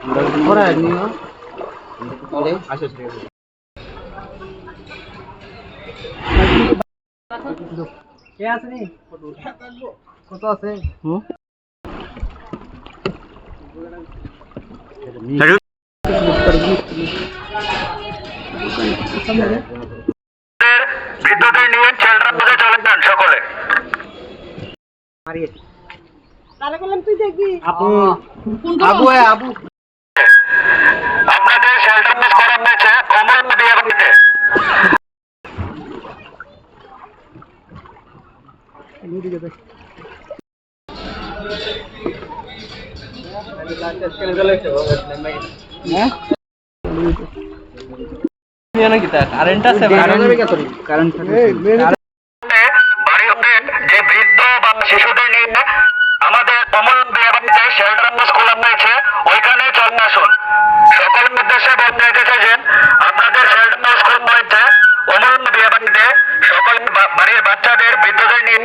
Ora niyo. Ashe কে আছে নি কত আছে বিদ্যুতের নিয়ম শেল্টার মধ্যে চলেন যান সকলে। তাহলে বললাম তুই দেখবি আপু আবু আবু আপনাদের শেল্টার মিস করা হয়েছে অমর বিয়ে বাড়িতে। কারেন্ট আছে কারেন্ট বাড়ি হতে যে বৃদ্ধ বা শিশুদের নিয়ে আমাদের অমর বিয়ে বাড়িতে শেল্টার মিস খোলা হয়েছে, ওইখানে চলে আসুন। সকলের উদ্দেশ্যে বলতে চাইছেন আপনাদের শেল্টার মিস খোলা হয়েছে অমর বিয়ে বাড়িতে, সকল বাড়ির বাচ্চাদের বৃদ্ধদের নিয়ে